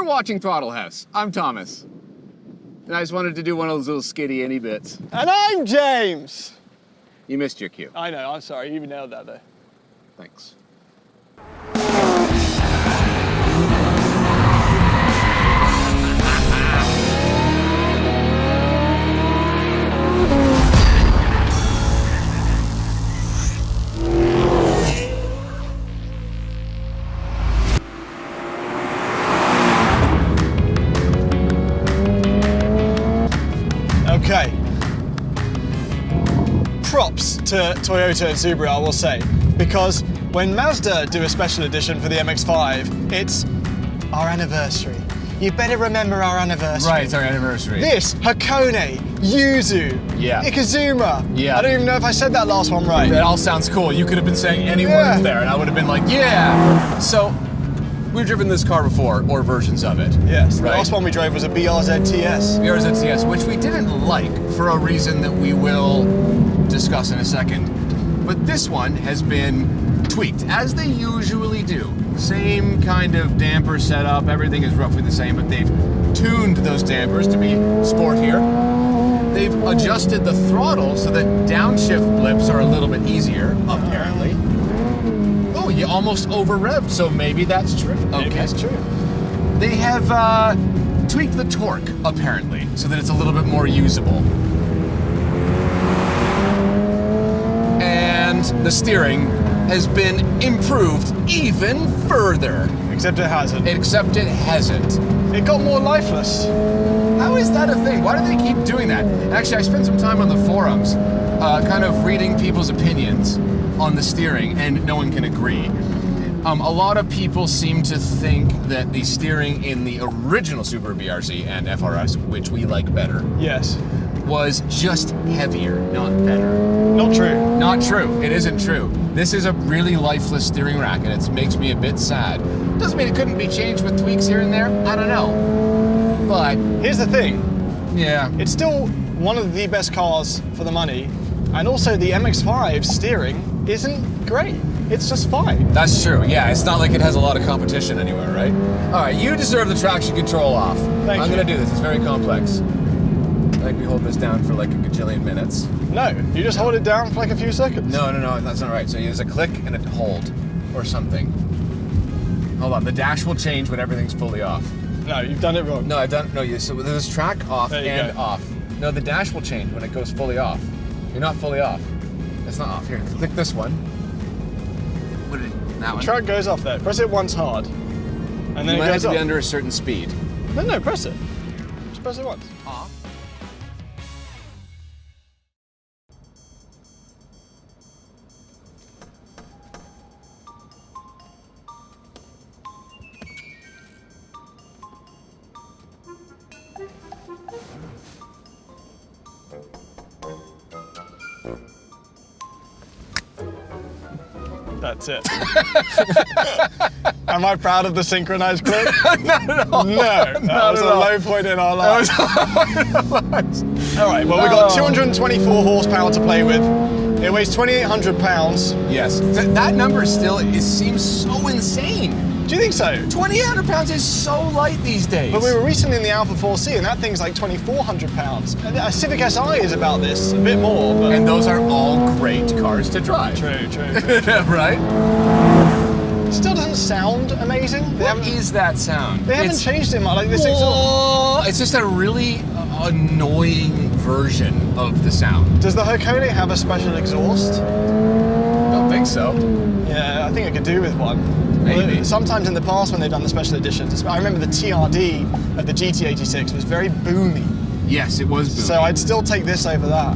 watching Throttle House. I'm Thomas. And I just wanted to do one of those little skitty any bits. And I'm James! You missed your cue. I know, I'm sorry, you nailed that though. Thanks. Okay. Props to Toyota and Subaru, I will say, because when Mazda do a special edition for the MX-5, it's our anniversary. You better remember our anniversary. Right, it's our anniversary. This, Hakone, Yuzu, Yeah. Ikazuma. Yeah. I don't even know if I said that last one right. That all sounds cool. You could have been saying any Yeah. words there, and I would have been like, yeah. So, we've driven this car before, or versions of it. Yes, right? the last one we drove was a BRZ-TS. GR86, which we didn't like for a reason that we will discuss in a second. But this one has been tweaked, as they usually do. Same kind of damper setup, everything is roughly the same, but they've tuned those dampers to be sportier. They've adjusted the throttle so that downshift blips are a little bit easier, apparently. Oh, you almost over-revved, so maybe that's true. Maybe Okay. that's true. They have tweaked the torque, apparently, so that it's a little bit more usable. And the steering has been improved even further. Except it hasn't. Except it hasn't. It got more lifeless. How is that a thing? Why do they keep doing that? Actually, I spent some time on the forums, kind of reading people's opinions on the steering, and no one can agree. A lot of people seem to think that the steering in the original Subaru BRZ and FRS, which we like better, Yes. was just heavier, not better. Not true. Not true. It isn't true. This is a really lifeless steering rack, and it makes me a bit sad. Doesn't mean it couldn't be changed with tweaks here and there. I don't know. But, Here's the thing. yeah. It's still one of the best cars for the money, and also the MX-5 steering isn't great. It's just fine. That's true. Yeah, it's not like it has a lot of competition anywhere, right? All right, you deserve the traction control off. Thank I'm you. going to do this. It's very complex. I think we hold this down for like a gajillion minutes. No, you just hold it down for like a few seconds. No, that's not right. So there's a click and a hold or something. Hold on, the dash will change when everything's fully off. No, you've done it wrong. No, I've done, no, so there's track off There you and go. off. No, the dash will change when it goes fully off. You're not fully off. It's not off. Here, click this one. What did it, that one? Track goes off there. Press it once hard, and then You it might have goes to off. be under a certain speed. No, press it. Just press it once. Off. That's it. Am I proud of the synchronized click? Not at all. No, that was a low point in our lives. All right, well, we've got 224 horsepower to play with. It weighs 2,800 pounds. Yes, that number still seems so insane. Do you think so? 2,800 pounds is so light these days. But we were recently in the Alford 4C, and that thing's like 2,400 pounds. And a Civic Si is about this, a bit more, but... And those are all great cars to drive. True. Right? Still doesn't sound amazing. What is that sound? They haven't changed it much. Like this thing's It's just a really annoying version of the sound. Does the Hakone have a special exhaust? Don't think so. Yeah, I think I could do with one. Maybe. Sometimes in the past when they've done the special editions, I remember the TRD of the GT86 was very boomy. Yes, it was booming. So I'd still take this over that.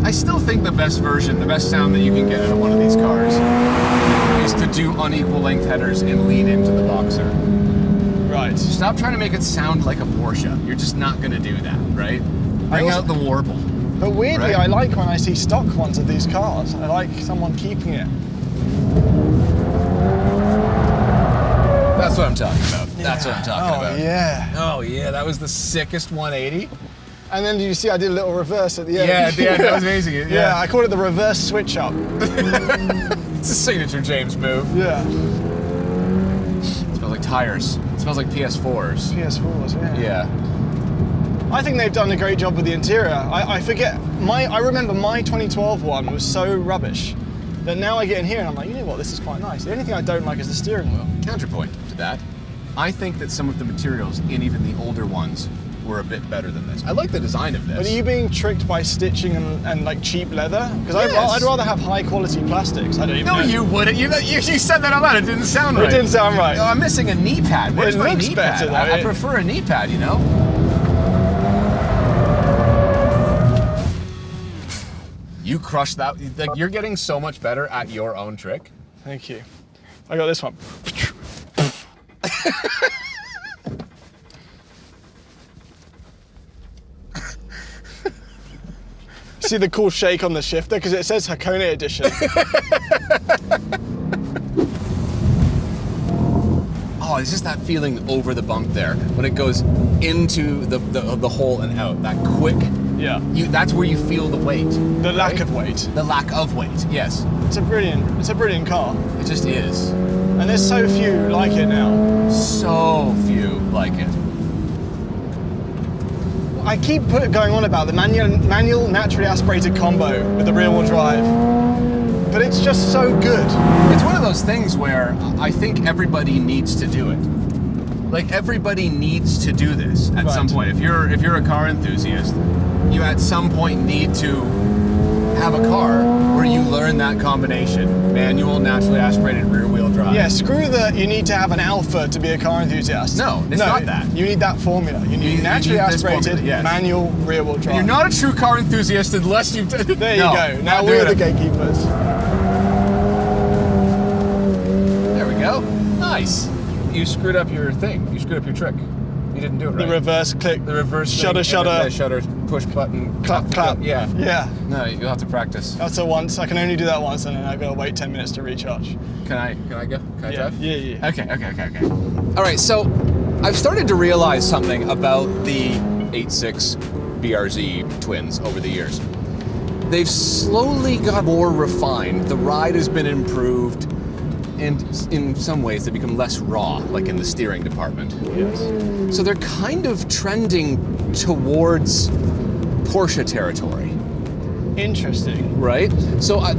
I still think the best version, the best sound that you can get out of one of these cars is to do unequal length headers and lean into the Boxer. Right. Stop trying to make it sound like a Porsche. You're just not going to do that, right? Bring out the warble. But weirdly, Right. I like when I see stock ones of these cars. I like someone keeping it. That's what I'm talking about. That's what I'm talking about. Yeah. Oh yeah, that was the sickest 180. And then you see I did a little reverse at the end. Yeah, that was amazing. Yeah, I called it the reverse switch up. It's a signature James move. Yeah. Smells like tires. It smells like PS4s. PS4s, yeah. Yeah. I think they've done a great job with the interior. I remember my 2012 one was so rubbish that now I get in here and I'm like, you know what, this is quite nice. The only thing I don't like is the steering wheel. Counterpoint to that, I think that some of the materials in even the older ones were a bit better than this. I like the design of this. But are you being tricked by stitching and like cheap leather? Because Yes. I'd rather have high quality plastics. I don't even know. No, you wouldn't. You said that out loud. It didn't sound right. It didn't sound right. No, I'm missing a knee pad. Where's It my looks knee better, pad? though. I prefer a knee pad, you know? You crushed that. Like, you're getting so much better at your own trick. Thank you. I got this one. See the cool shake on the shifter? Because it says Hakone edition. Oh, it's just that feeling over the bump there when it goes into the hole and out. That quick. Yeah. That's where you feel the weight. The lack of weight. The lack of weight. Yes. It's a brilliant car. It just is. And there's so few like it now. So few like it. I keep going on about the manual naturally aspirated combo with the rear wheel drive, but it's just so good. It's one of those things where I think everybody needs to do it. Like, everybody needs to do this at some point. If you're a car enthusiast, you at some point need to have a car where you learn that combination. Manual, naturally aspirated, rear wheel drive. Yeah, screw you need to have an Alford to be a car enthusiast. No, it's not that. You need that formula. You need naturally aspirated, yes. manual, rear wheel drive. You're not a true car enthusiast unless you've done it. There you go. Now we're the gatekeepers. There we go. Nice. You screwed up your thing. You screwed up your trick. You didn't do it right. The reverse click. The reverse shutter, thing, shutter, push button. clap. Yeah. Yeah. No, you'll have to practice. That's a once. I can only do that once, and then I gotta wait 10 minutes to recharge. Can I go? Can I drive? Yeah. Okay. All right, so I've started to realize something about the 86 BRZ twins over the years. They've slowly got more refined. The ride has been improved, and in some ways they've become less raw, like in the steering department. Yes. So they're kind of trending towards Porsche territory. Interesting. Right? So I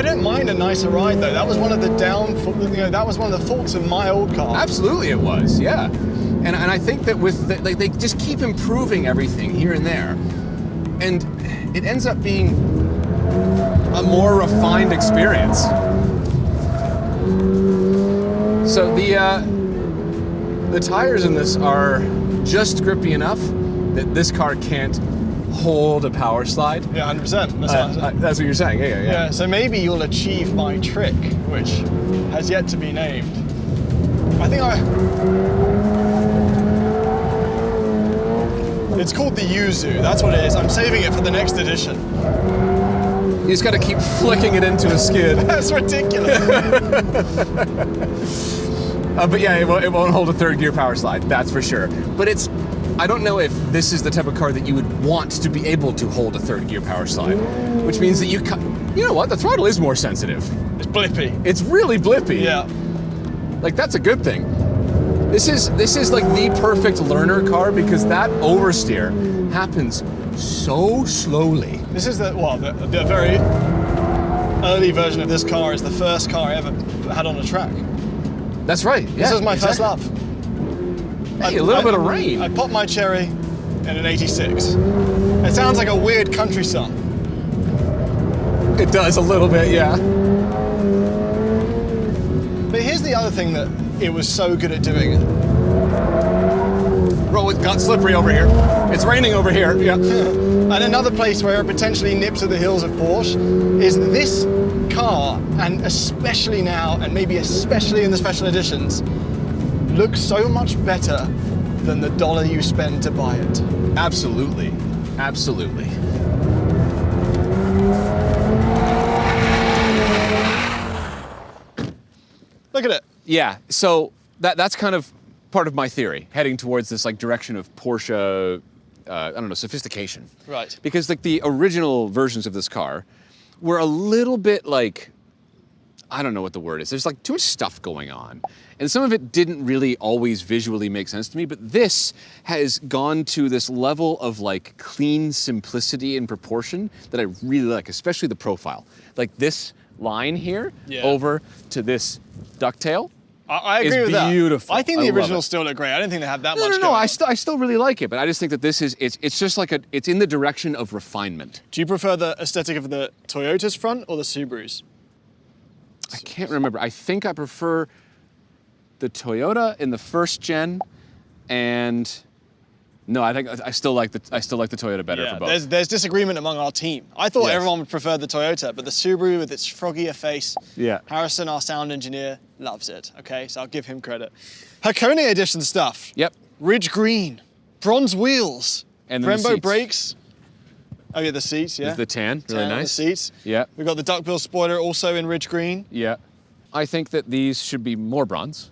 don't mind a nicer ride though. That was one of the that was one of the faults of my old car. Absolutely it was, yeah. And I think that with they just keep improving everything here and there. And it ends up being a more refined experience. So the tires in this are just grippy enough that this car can't hold a power slide. Yeah, 100%. That's what you're saying. Yeah. So maybe you'll achieve my trick, which has yet to be named. It's called the Yuzu. That's what it is. I'm saving it for the next edition. You just got to keep flicking it into a skid. That's ridiculous. But yeah, it won't hold a third gear power slide, that's for sure. But I don't know if this is the type of car that you would want to be able to hold a third gear power slide, which means that you know what, the throttle is more sensitive. It's blippy. It's really blippy. Yeah. Like, that's a good thing. This is like the perfect learner car because that oversteer happens so slowly. This is the very early version of this car is the first car I ever had on a track. That's right. Yeah, This was my first love. Hey, a little bit of rain. I popped my cherry in an 86. It sounds like a weird country song. It does a little bit, yeah. But here's the other thing that it was so good at doing. Bro, it got slippery over here. It's raining over here, yeah. And another place where it potentially nips at the heels of Porsche is this car, and especially now, and maybe especially in the special editions, looks so much better than the dollar you spend to buy it. Absolutely. Absolutely. Look at it. Yeah, so that's kind of part of my theory, heading towards this like direction of Porsche, sophistication. Right. Because like the original versions of this car were a little bit like, I don't know what the word is. There's like too much stuff going on. And some of it didn't really always visually make sense to me, but this has gone to this level of like clean simplicity and proportion that I really like, especially the profile. Like this line here over to this ducktail. I agree with that. Beautiful. I think the originals still look great. I don't think they have that much going No, on. I still really like it, but I just think that this is, it's just like it's in the direction of refinement. Do you prefer the aesthetic of the Toyota's front or the Subaru's? I can't remember. I think I prefer the Toyota in the first gen, and no, I think I still like the Toyota better for both. There's disagreement among our team. I thought everyone would prefer the Toyota, but the Subaru with its froggier face, Harrison, our sound engineer, loves it. Okay, so I'll give him credit. Hakone edition stuff. Yep. Ridge green, bronze wheels, and Brembo brakes. Oh yeah, the seats. Yeah. The tan, really nice. The seats. Yeah. We've got the duckbill spoiler also in ridge green. Yeah. I think that these should be more bronze.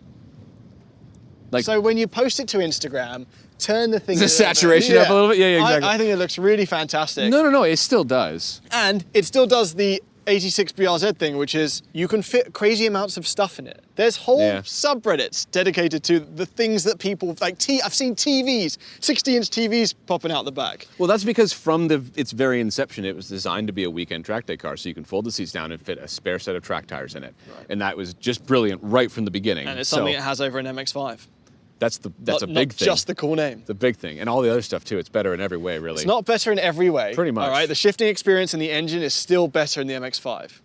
Like, so when you post it to Instagram, turn the thing. The saturation up a little bit. Yeah, exactly. I think it looks really fantastic. No, it still does. And it still does the 86 BRZ thing, which is you can fit crazy amounts of stuff in it. There's whole subreddits dedicated to the things that people like. I've seen TVs, 60-inch TVs popping out the back. Well, that's because from its very inception, it was designed to be a weekend track day car, so you can fold the seats down and fit a spare set of track tires in it. Right. And that was just brilliant right from the beginning. And it's something it has over an MX-5. That's a big thing. Not just the cool name. The big thing. And all the other stuff too. It's better in every way, really. It's not better in every way. Pretty much. All right, the shifting experience in the engine is still better in the MX-5.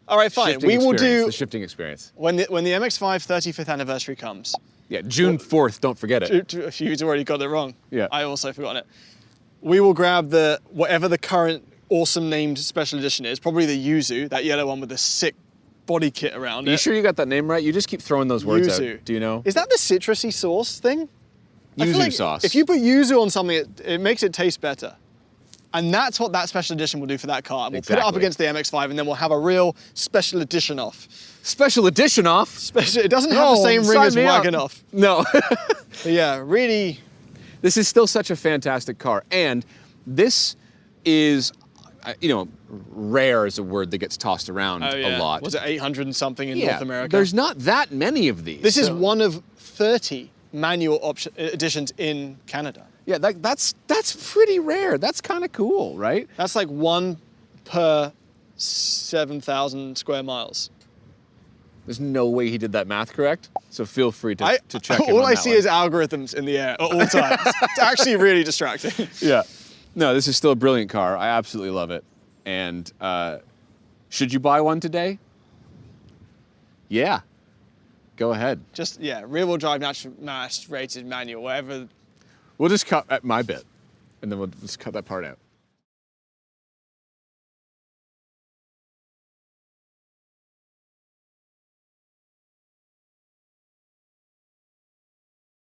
All right, fine. We will do the shifting experience. When the MX-5 35th anniversary comes. Yeah, June 4th, don't forget it. You've already got it wrong. Yeah. I also forgotten it. We will grab whatever the current awesome named special edition is, probably the Yuzu, that yellow one with the sick body kit around it. You sure you got that name right? You just keep throwing those words out. Do you know? Is that the citrusy sauce thing? Yuzu sauce. If you put yuzu on something, it makes it taste better. And that's what that special edition will do for that car. We'll put it up against the MX-5 and then we'll have a real special edition off. Special edition off? It doesn't have the same ring as Wagon off. No. But yeah, really. This is still such a fantastic car. And this is, rare is a word that gets tossed around a lot. Was it 800 and something in North America? There's not that many of these. This is one of 30 manual editions in Canada. Yeah, that's pretty rare. That's kind of cool, right? That's like 1 per 7,000 square miles. There's no way he did that math correct, so feel free to check him on All I that see one. is algorithms in the air at all times. It's actually really distracting. Yeah. No, this is still a brilliant car. I absolutely love it. And should you buy one today? Yeah. Go ahead. Just, rear-wheel drive, natural mass, rated manual, whatever. We'll just cut at my bit, and then we'll just cut that part out.